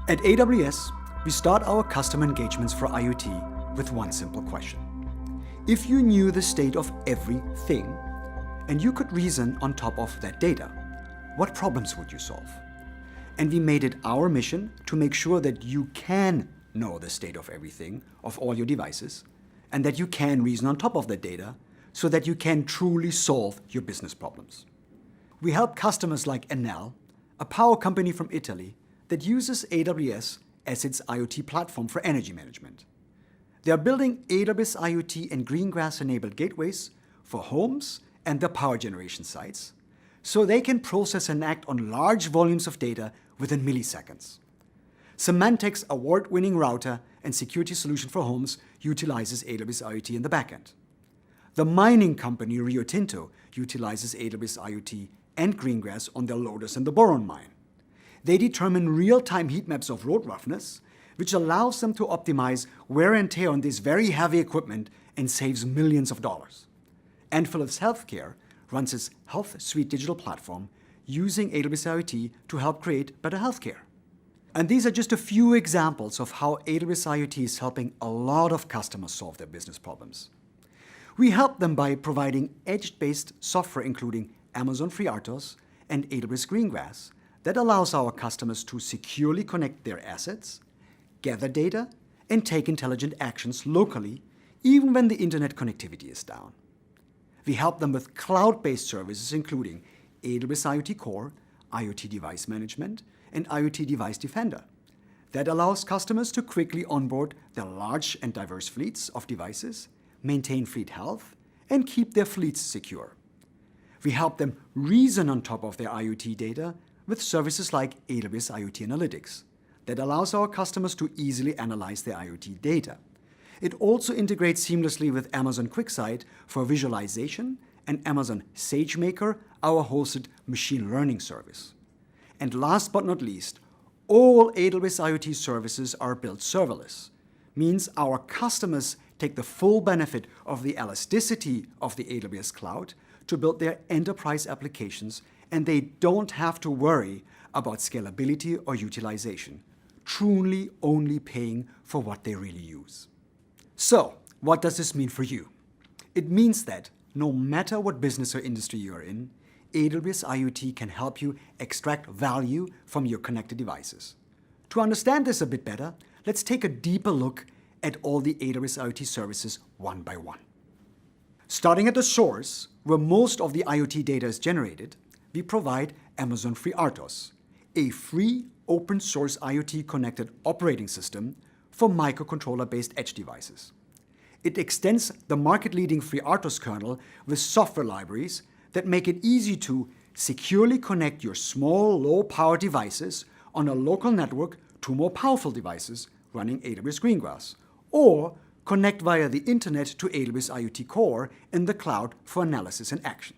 At AWS, we start our customer engagements for IoT with one simple question. If you knew the state of everything, and you could reason on top of that data, what problems would you solve? And we made it our mission to make sure that you can know the state of everything, of all your devices, and that you can reason on top of that data so that you can truly solve your business problems. We help customers like Enel, a power company from Italy that uses AWS as its IoT platform for energy management. They are building AWS IoT and Greengrass-enabled gateways for homes and their power generation sites, so they can process and act on large volumes of data within milliseconds. Symantec's award-winning router and security solution for homes utilizes AWS IoT in the backend. The mining company Rio Tinto utilizes AWS IoT and Greengrass on their loaders in the boron mine. They determine real-time heat maps of road roughness, which allows them to optimize wear and tear on this very heavy equipment and saves millions of dollars. And Philips Healthcare runs its Health Suite digital platform using AWS IoT to help create better healthcare. And these are just a few examples of how AWS IoT is helping a lot of customers solve their business problems. We help them by providing edge-based software including Amazon FreeRTOS and AWS Greengrass that allows our customers to securely connect their assets, gather data, and take intelligent actions locally, even when the internet connectivity is down. We help them with cloud-based services including AWS IoT Core, Iot Device Management, and Iot Device Defender that allows customers to quickly onboard their large and diverse fleets of devices, maintain fleet health, and keep their fleets secure. We help them reason on top of their IoT data with services like AWS IoT Analytics that allows our customers to easily analyze their IoT data. It also integrates seamlessly with Amazon QuickSight for visualization and Amazon SageMaker, our hosted machine learning service. And last but not least, all AWS IoT services are built serverless. Means our customers take the full benefit of the elasticity of the AWS cloud to build their enterprise applications, and they don't have to worry about scalability or utilization, truly only paying for what they really use. So, what does this mean for you? It means that no matter what business or industry you're in, AWS IoT can help you extract value from your connected devices. To understand this a bit better, let's take a deeper look at all the AWS IoT services one by one. Starting at the source, where most of the IoT data is generated, we provide Amazon FreeRTOS, a free open-source IoT-connected operating system for microcontroller-based edge devices. It extends the market-leading FreeRTOS kernel with software libraries that make it easy to securely connect your small, low-power devices on a local network to more powerful devices running AWS Greengrass, or connect via the internet to AWS IoT Core in the cloud for analysis and action.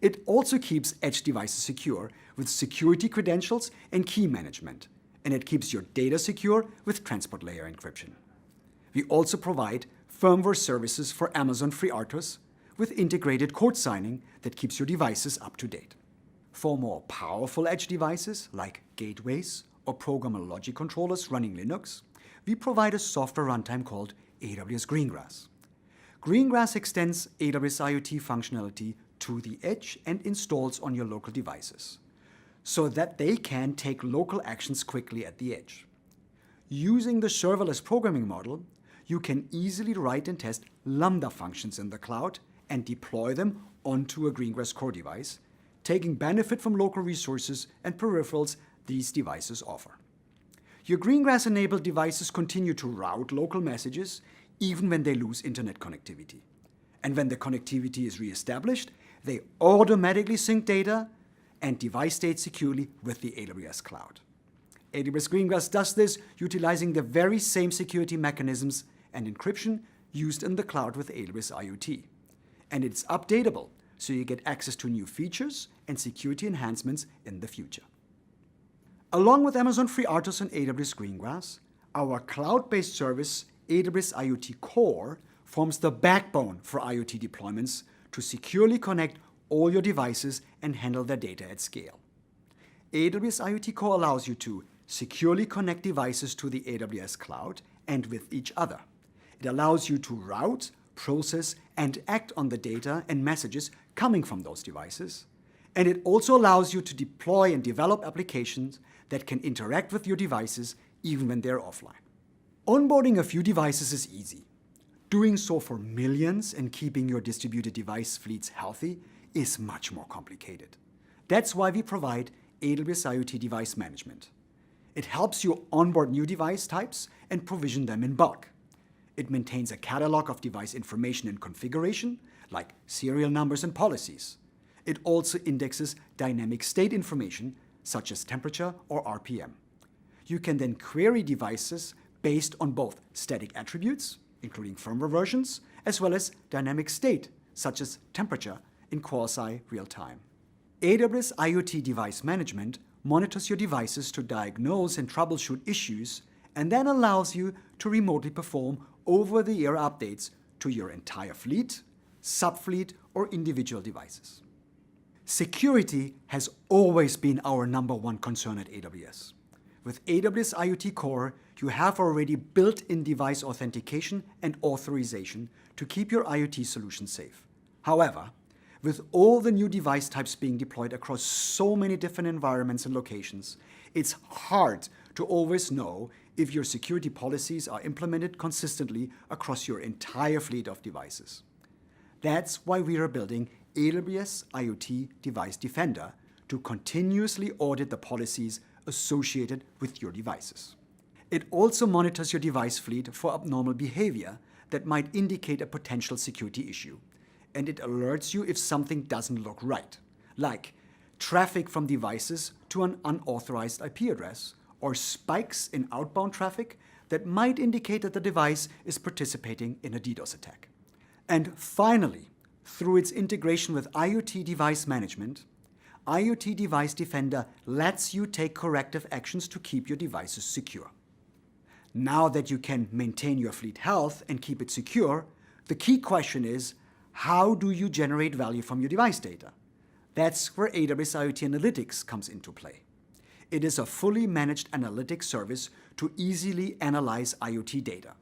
It also keeps edge devices secure with security credentials and key management, and it keeps your data secure with transport layer encryption. We also provide firmware services for Amazon FreeRTOS with integrated code signing that keeps your devices up to date. For more powerful edge devices like gateways or programmable logic controllers running Linux, we provide a software runtime called AWS Greengrass. Greengrass extends AWS IoT functionality to the edge and installs on your local devices, so that they can take local actions quickly at the edge. Using the serverless programming model, you can easily write and test Lambda functions in the cloud and deploy them onto a Greengrass core device, taking benefit from local resources and peripherals these devices offer. Your Greengrass-enabled devices continue to route local messages even when they lose internet connectivity. And when the connectivity is reestablished, they automatically sync data and device state securely with the AWS cloud. AWS Greengrass does this utilizing the very same security mechanisms and encryption used in the cloud with AWS IoT. And it's updatable, so you get access to new features and security enhancements in the future. Along with Amazon FreeRTOS and AWS Greengrass, our cloud-based service, AWS IoT Core, forms the backbone for IoT deployments to securely connect all your devices and handle their data at scale. AWS IoT Core allows you to securely connect devices to the AWS cloud and with each other. It allows you to route, process, and act on the data and messages coming from those devices. And it also allows you to deploy and develop applications that can interact with your devices even when they're offline. Onboarding a few devices is easy. Doing so for millions and keeping your distributed device fleets healthy is much more complicated. That's why we provide AWS IoT Device Management. It helps you onboard new device types and provision them in bulk. It maintains a catalog of device information and configuration, like serial numbers and policies. It also indexes dynamic state information, such as temperature or RPM. You can then query devices based on both static attributes, including firmware versions, as well as dynamic state, such as temperature, in quasi-real time. AWS IoT Device Management monitors your devices to diagnose and troubleshoot issues, and then allows you to remotely perform over-the-air updates to your entire fleet, subfleet, or individual devices. Security has always been our #1 concern at AWS. With AWS IoT Core, you have already built-in device authentication and authorization to keep your IoT solution safe. However, with all the new device types being deployed across so many different environments and locations, it's hard to always know if your security policies are implemented consistently across your entire fleet of devices. That's why we are building AWS IoT Device Defender to continuously audit the policies associated with your devices. It also monitors your device fleet for abnormal behavior that might indicate a potential security issue, and it alerts you if something doesn't look right, like traffic from devices to an unauthorized IP address, or spikes in outbound traffic that might indicate that the device is participating in a DDoS attack. And finally, through its integration with IoT Device Management, IoT Device Defender lets you take corrective actions to keep your devices secure. Now that you can maintain your fleet health and keep it secure, the key question is, how do you generate value from your device data? That's where AWS IoT Analytics comes into play. It is a fully managed analytics service to easily analyze IoT data.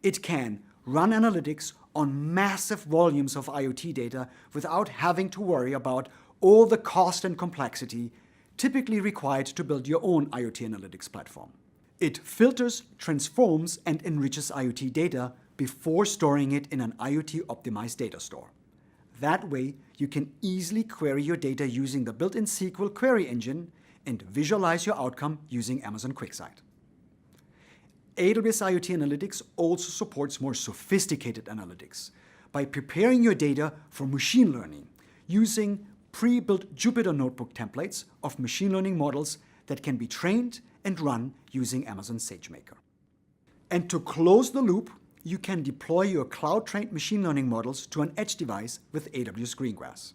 It can run analytics on massive volumes of IoT data without having to worry about all the cost and complexity typically required to build your own IoT analytics platform. It filters, transforms, and enriches IoT data before storing it in an IoT-optimized data store. That way, you can easily query your data using the built-in SQL query engine and visualize your outcome using Amazon QuickSight. AWS IoT Analytics also supports more sophisticated analytics by preparing your data for machine learning using pre-built Jupyter Notebook templates of machine learning models that can be trained and run using Amazon SageMaker. And to close the loop, you can deploy your cloud-trained machine learning models to an edge device with AWS Greengrass.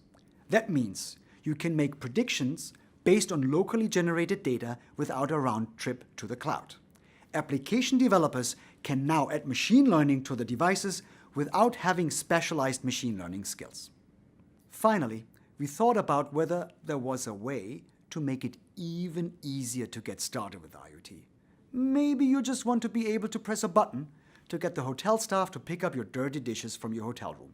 That means you can make predictions based on locally generated data without a round trip to the cloud. Application developers can now add machine learning to the devices without having specialized machine learning skills. Finally, we thought about whether there was a way to make it even easier to get started with IoT. Maybe you just want to be able to press a button to get the hotel staff to pick up your dirty dishes from your hotel room.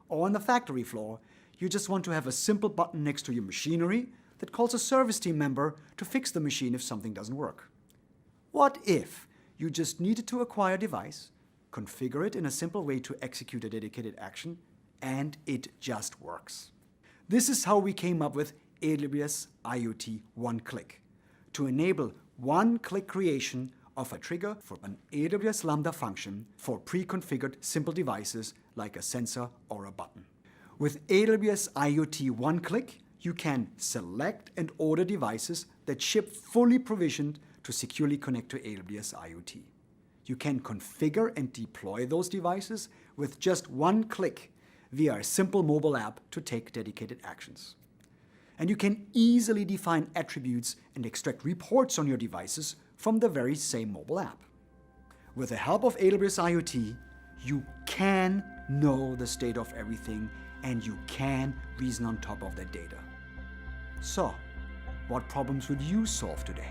Or on the factory floor, you just want to have a simple button next to your machinery that calls a service team member to fix the machine if something doesn't work. What if you just needed to acquire a device, configure it in a simple way to execute a dedicated action, and it just works? This is how we came up with AWS IoT One-Click, to enable one-click creation of a trigger for an AWS Lambda function for pre-configured simple devices like a sensor or a button. With AWS IoT One-Click, you can select and order devices that ship fully provisioned to securely connect to AWS IoT. You can configure and deploy those devices with just one click via a simple mobile app to take dedicated actions. And you can easily define attributes and extract reports on your devices from the very same mobile app. With the help of AWS IoT, you can know the state of everything and you can reason on top of that data. So, what problems would you solve today?